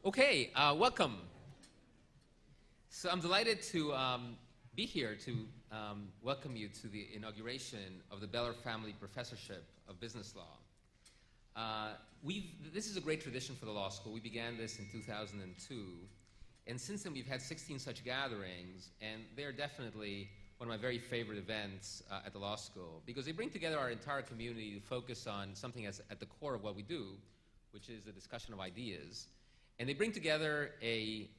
Okay, welcome. So I'm delighted to be here to welcome you to the inauguration of the Beller Family Professorship of Business Law. This is a great tradition for the law school. We began this in 2002, and since then we've had 16 such gatherings, and they're definitely one of my very favorite events at the law school, because they bring together our entire community to focus on something that's at the core of what we do, which is the discussion of ideas. And they bring together a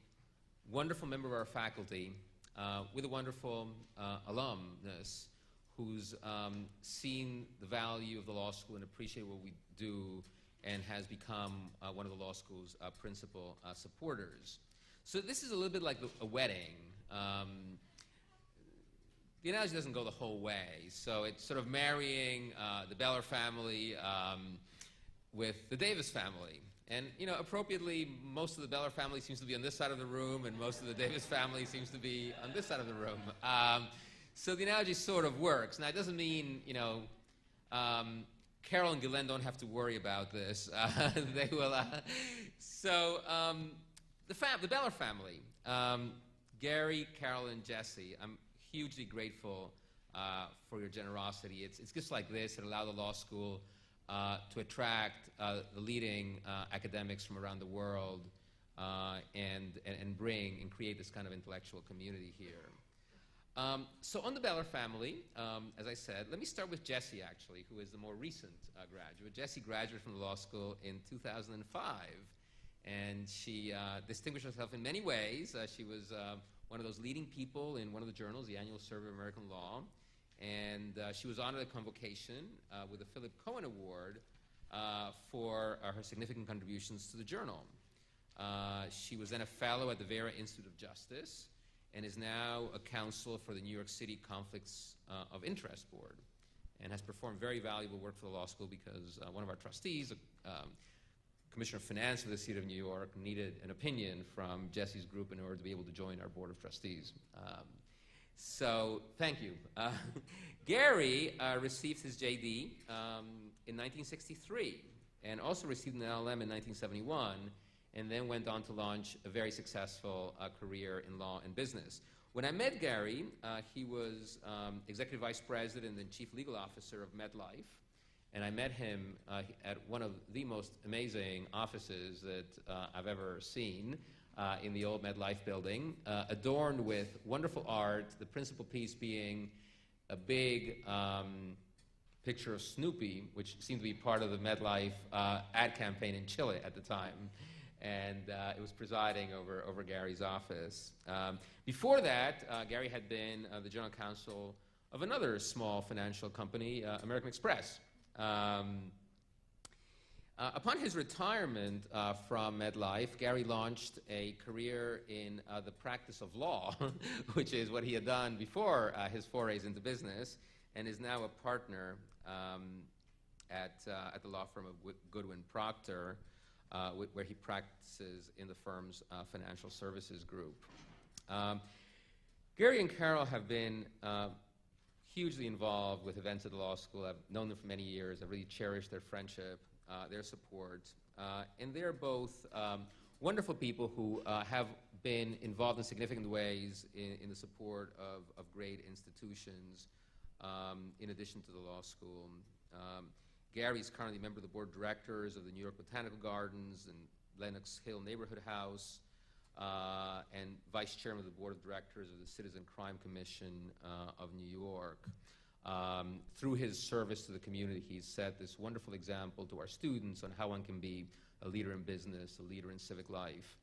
wonderful member of our faculty with a wonderful alumnus who's seen the value of the law school and appreciate what we do and has become one of the law school's principal supporters. So this is a little bit like a wedding. The analogy doesn't go the whole way. So it's sort of marrying the Beller family with the Davis family. And, you know, appropriately, most of the Beller family seems to be on this side of the room, and most of the Davis family seems to be on this side of the room. So the analogy sort of works. Now, it doesn't mean, you know, Carol and Glenn don't have to worry about this. They will. The Beller family, Gary, Carol, and Jesse, I'm hugely grateful for your generosity. It's just like this that allow the law school to attract the leading academics from around the world and bring and create this kind of intellectual community here. So on the Beller family, as I said, let me start with Jessie, actually, who is the more recent graduate. Jessie graduated from the law school in 2005, and she distinguished herself in many ways. She was one of those leading people in one of the journals, the Annual Survey of American Law, and she was honored at convocation with the Philip Cohen Award for her significant contributions to the journal. She was then a fellow at the Vera Institute of Justice and is now a counsel for the New York City Conflicts of Interest Board and has performed very valuable work for the law school because one of our trustees, Commissioner of Finance for the City of New York, needed an opinion from Jesse's group in order to be able to join our Board of Trustees. So, thank you. Gary received his JD in 1963 and also received an LLM in 1971 and then went on to launch a very successful career in law and business. When I met Gary, he was Executive Vice President and Chief Legal Officer of MetLife, and I met him at one of the most amazing offices that I've ever seen. In the old MetLife building, adorned with wonderful art, the principal piece being a big picture of Snoopy, which seemed to be part of the MetLife ad campaign in Chile at the time. And it was presiding over Gary's office. Before that, Gary had been the general counsel of another small financial company, American Express. Upon his retirement from MetLife, Gary launched a career in the practice of law, which is what he had done before his forays into business, and is now a partner at the law firm of Goodwin Procter, where he practices in the firm's financial services group. Gary and Carol have been hugely involved with events at the law school. I've known them for many years. I've really cherished their friendship, their support, and they're both wonderful people who have been involved in significant ways in the support of great institutions in addition to the law school. Gary is currently a member of the board of directors of the New York Botanical Gardens and Lenox Hill Neighborhood House, and vice chairman of the board of directors of the Citizen Crime Commission of New York. Through his service to the community, he's set this wonderful example to our students on how one can be a leader in business, a leader in civic life,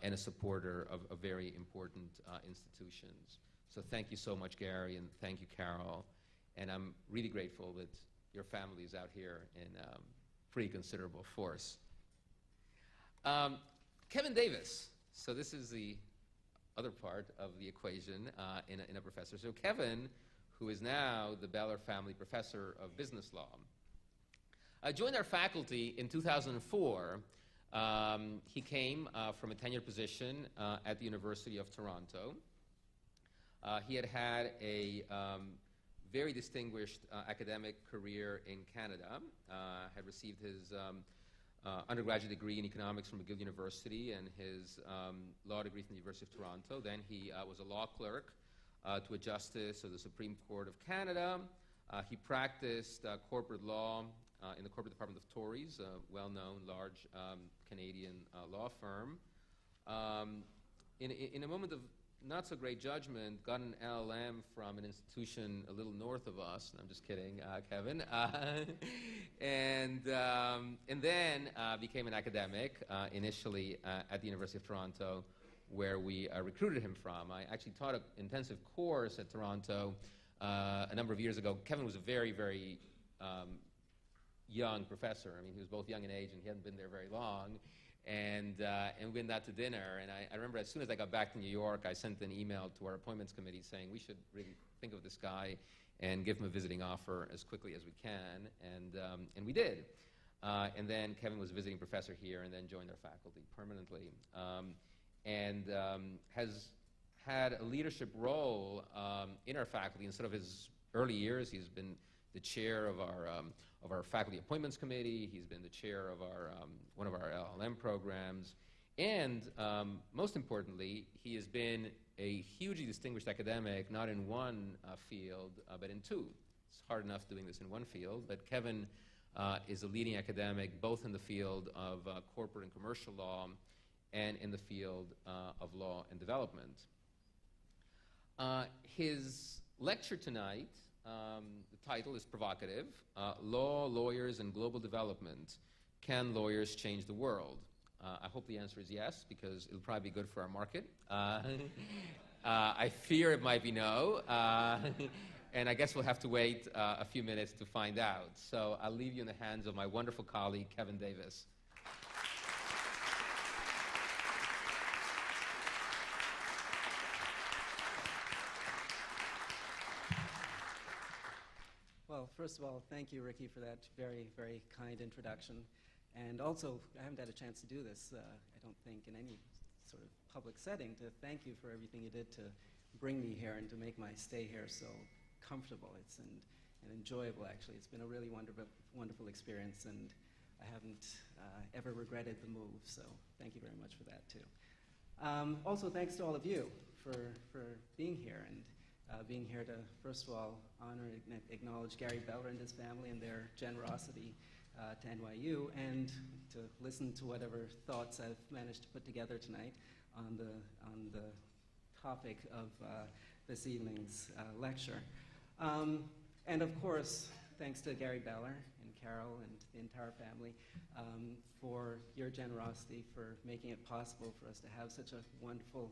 and a supporter of very important institutions. So thank you so much, Gary, and thank you, Carol. And I'm really grateful that your family is out here in pretty considerable force. Kevin Davis. So this is the other part of the equation in a professor. So Kevin, who is now the Beller Family Professor of Business Law, joined our faculty in 2004. He came from a tenured position at the University of Toronto. He had had a very distinguished academic career in Canada, had received his undergraduate degree in economics from McGill University and his law degree from the University of Toronto. Then he was a law clerk to a justice of the Supreme Court of Canada. He practiced corporate law in the corporate department of Torys, a well-known, large Canadian law firm. In a moment of not so great judgment, got an LLM from an institution a little north of us. I'm just kidding, Kevin. And then became an academic, initially at the University of Toronto, where we recruited him from. I actually taught an intensive course at Toronto a number of years ago. Kevin was a very, very young professor. I mean, he was both young in age and he hadn't been there very long. And we went out to dinner, and I remember as soon as I got back to New York, I sent an email to our appointments committee saying we should really think of this guy and give him a visiting offer as quickly as we can, and we did. And then Kevin was a visiting professor here and then joined our faculty permanently, and has had a leadership role in our faculty. In sort of his early years, he's been the chair of our faculty appointments committee. He's been the chair of our one of our LLM programs, and most importantly, he has been a hugely distinguished academic, not in one field, but in two. It's hard enough doing this in one field, but Kevin is a leading academic both in the field of corporate and commercial law and in the field of law and development. His lecture tonight, the title is provocative, Law, Lawyers, and Global Development. Can lawyers change the world? I hope the answer is yes, because it'll probably be good for our market. I fear it might be no, and I guess we'll have to wait a few minutes to find out. So I'll leave you in the hands of my wonderful colleague, Kevin Davis. Well, first of all, thank you, Ricky, for that very, very kind introduction. And also, I haven't had a chance to do this, I don't think, in any sort of public setting, to thank you for everything you did to bring me here and to make my stay here so comfortable. It's and enjoyable, actually. It's been a really wonderful experience, and I haven't ever regretted the move, so thank you very much for that, too. Also, thanks to all of you for being here, and being here to, first of all, honor and acknowledge Gary Beller and his family and their generosity to NYU, and to listen to whatever thoughts I've managed to put together tonight on the topic of this evening's lecture. And of course, thanks to Gary Beller and Carol and the entire family for your generosity, for making it possible for us to have such a wonderful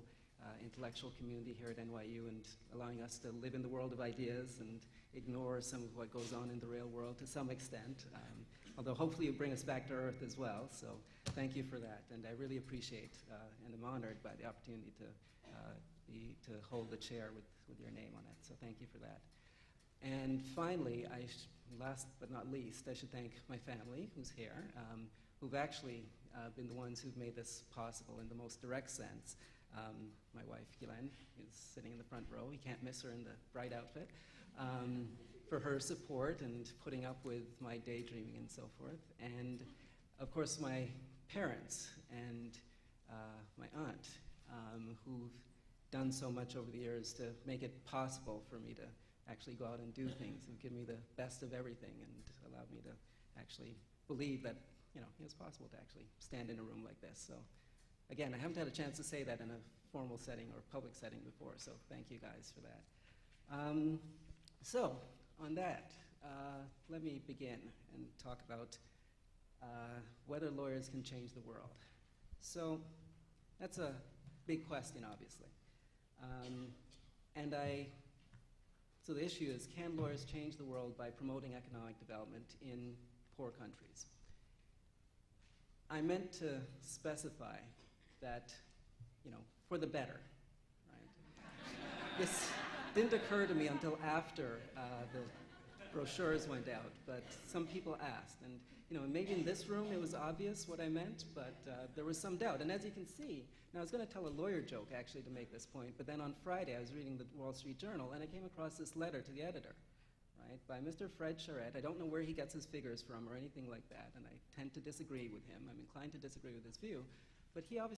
intellectual community here at NYU, and allowing us to live in the world of ideas and ignore some of what goes on in the real world to some extent, although hopefully you bring us back to earth as well. So thank you for that, and I really appreciate and am honored by the opportunity to hold the chair with your name on it. So thank you for that. And finally, last but not least, I should thank my family who's here, who've actually been the ones who've made this possible in the most direct sense. My wife, Ghislaine, is sitting in the front row. You can't miss her in the bright outfit. For her support and putting up with my daydreaming and so forth. And, of course, my parents and my aunt, who've done so much over the years to make it possible for me to actually go out and do things, and give me the best of everything, and allowed me to actually believe that, it's possible to actually stand in a room like this. So, again, I haven't had a chance to say that in a formal setting or public setting before, so thank you guys for that. So, on that, let me begin and talk about whether lawyers can change the world. So, that's a big question, obviously. So the issue is, can lawyers change the world by promoting economic development in poor countries? I meant to specify that, for the better, right? This didn't occur to me until after the brochures went out, but some people asked. And, maybe in this room it was obvious what I meant, but there was some doubt. And as you can see, now I was going to tell a lawyer joke, actually, to make this point, but then on Friday I was reading the Wall Street Journal, and I came across this letter to the editor, right, by Mr. Fred Charette. I don't know where he gets his figures from or anything like that, and I tend to disagree with him. I'm inclined to disagree with his view, but he obviously